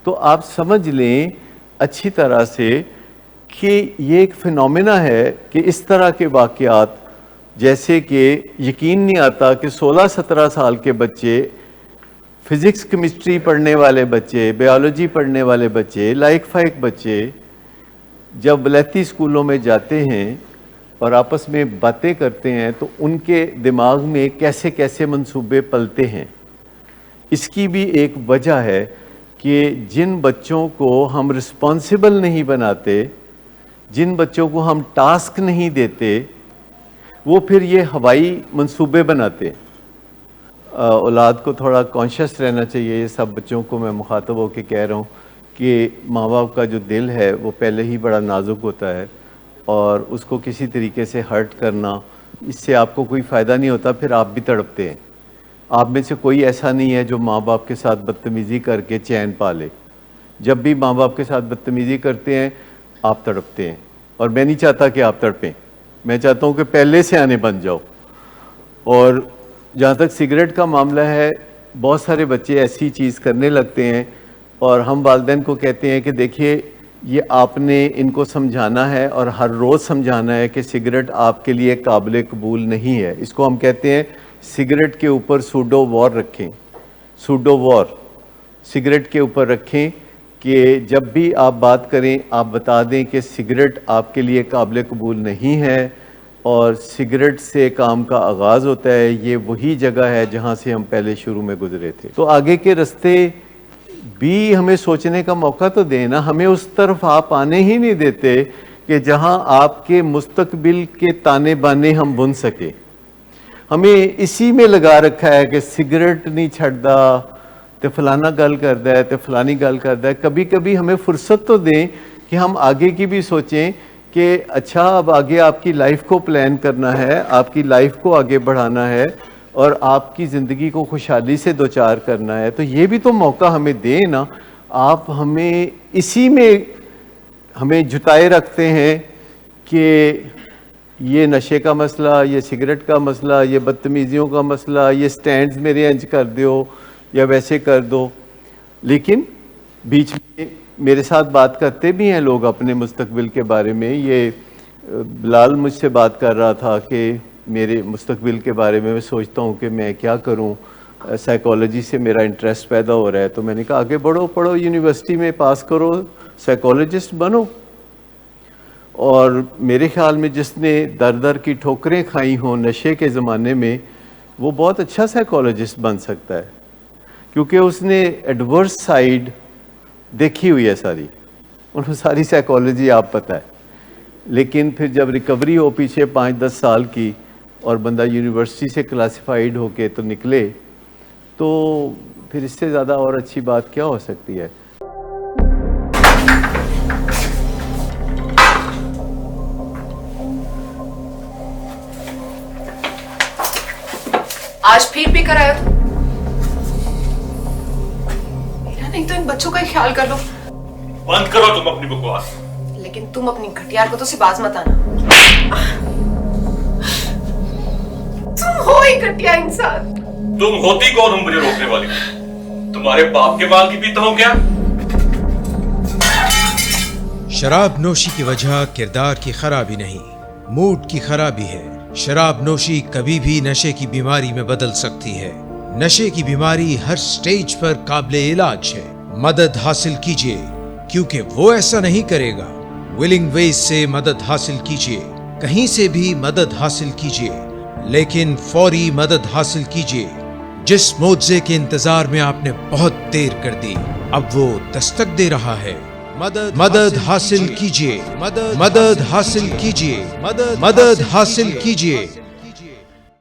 تو آپ سمجھ لیں اچھی طرح سے کہ یہ ایک فینومینا ہے کہ اس طرح کے واقعات، جیسے کہ یقین نہیں آتا کہ 16-17 سال کے بچے، فزکس کیمسٹری پڑھنے والے بچے، بیالوجی پڑھنے والے بچے، لائق فائق بچے جب ولایتی اسکولوں میں جاتے ہیں اور آپس میں باتیں کرتے ہیں تو ان کے دماغ میں کیسے کیسے منصوبے پلتے ہیں۔ اس کی بھی ایک وجہ ہے کہ جن بچوں کو ہم رسپانسیبل نہیں بناتے، جن بچوں کو ہم ٹاسک نہیں دیتے، وہ پھر یہ ہوائی منصوبے بناتے ہیں۔ اولاد کو تھوڑا کانشیس رہنا چاہیے، یہ سب بچوں کو میں مخاطب ہو کے کہہ رہا ہوں کہ ماں باپ کا جو دل ہے وہ پہلے ہی بڑا نازک ہوتا ہے، اور اس کو کسی طریقے سے ہرٹ کرنا، اس سے آپ کو کوئی فائدہ نہیں ہوتا، پھر آپ بھی تڑپتے ہیں۔ آپ میں سے کوئی ایسا نہیں ہے جو ماں باپ کے ساتھ بدتمیزی کر کے چین پا لے۔ جب بھی ماں باپ کے ساتھ بدتمیزی کرتے ہیں آپ تڑپتے ہیں، اور میں نہیں چاہتا کہ آپ تڑپیں، میں چاہتا ہوں کہ پہلے سے آنے بن جاؤ۔ اور جہاں تک سگریٹ کا معاملہ ہے، بہت سارے بچے ایسی چیز کرنے لگتے ہیں اور ہم والدین کو کہتے ہیں کہ دیکھیے یہ آپ نے ان کو سمجھانا ہے اور ہر روز سمجھانا ہے کہ سگریٹ آپ کے لیے قابل قبول نہیں ہے۔ اس کو ہم کہتے ہیں سگریٹ کے اوپر سوڈو وار رکھیں، سوڈو وار سگریٹ کے اوپر رکھیں کہ جب بھی آپ بات کریں آپ بتا دیں کہ سگریٹ آپ کے لیے قابل قبول نہیں ہے، اور سگریٹ سے کام کا آغاز ہوتا ہے، یہ وہی جگہ ہے جہاں سے ہم پہلے شروع میں گزرے تھے۔ تو آگے کے رستے بھی ہمیں سوچنے کا موقع تو دیں نا، ہمیں اس طرف آپ آنے ہی نہیں دیتے کہ جہاں آپ کے مستقبل کے تانے بانے ہم بن سکے۔ ہمیں اسی میں لگا رکھا ہے کہ سگریٹ نہیں چھڑدا تے فلانا گل کردا ہے تے فلانی گل کردا ہے۔ کبھی کبھی ہمیں فرصت تو دیں کہ ہم آگے کی بھی سوچیں کہ اچھا اب آگے آپ کی لائف کو پلان کرنا ہے، آپ کی لائف کو آگے بڑھانا ہے اور آپ کی زندگی کو خوشحالی سے دوچار کرنا ہے، تو یہ بھی تو موقع ہمیں دیں نا۔ آپ ہمیں اسی میں ہمیں جتائے رکھتے ہیں کہ یہ نشے کا مسئلہ، یہ سگریٹ کا مسئلہ، یہ بدتمیزیوں کا مسئلہ، یہ سٹینڈز میرے انج کر دیو یا ویسے کر دو۔ لیکن بیچ میں میرے ساتھ بات کرتے بھی ہیں لوگ اپنے مستقبل کے بارے میں۔ یہ بلال مجھ سے بات کر رہا تھا کہ میرے مستقبل کے بارے میں سوچتا ہوں کہ میں کیا کروں، سائیکالوجی سے میرا انٹرسٹ پیدا ہو رہا ہے۔ تو میں نے کہا آگے بڑھو، پڑھو، یونیورسٹی میں پاس کرو، سائیکالوجسٹ بنو۔ اور میرے خیال میں جس نے در در کی ٹھوکریں کھائی ہوں نشے کے زمانے میں، وہ بہت اچھا سائیکالوجسٹ بن سکتا ہے، کیونکہ اس نے ایڈورس سائیڈ دیکھی ہوئی ہے ساری، انہوں ساری سائیکالوجی آپ پتہ ہے۔ لیکن پھر جب ریکوری ہو پیچھے 5-10 سال کی اور بندہ یونیورسٹی سے کلاسیفائیڈ ہو کے تو نکلے، تو پھر اس سے زیادہ اور اچھی بات کیا ہو سکتی ہے۔ آج پھر بھی کرایا تو میرا نہیں تو ان بچوں کا ہی خیال کر لو۔ بند کرو تم اپنی بکواس۔ لیکن تم اپنی گھٹیار کو تو سے باز مت آنا، تم ہو ہی گھٹیا انسان۔ تم ہوتی کون ہو مجھے روکنے والی؟ تمہارے باپ کے بال کی پیتا ہوں کیا؟ شراب نوشی کی وجہ کردار کی خرابی نہیں، موڈ کی خرابی ہے۔ شراب نوشی کبھی بھی نشے کی بیماری میں بدل سکتی ہے۔ نشے کی بیماری ہر سٹیج پر قابل علاج ہے۔ مدد حاصل کیجیے، کیونکہ وہ ایسا نہیں کرے گا۔ ولنگ ویز سے مدد حاصل کیجیے، کہیں سے بھی مدد حاصل کیجیے، لیکن فوری مدد حاصل کیجیے۔ جس معجزے کے انتظار میں آپ نے بہت دیر کر دی، اب وہ دستک دے رہا ہے۔ مدد حاصل کیجیے، مدد حاصل کیجیے، مدد حاصل کیجیے۔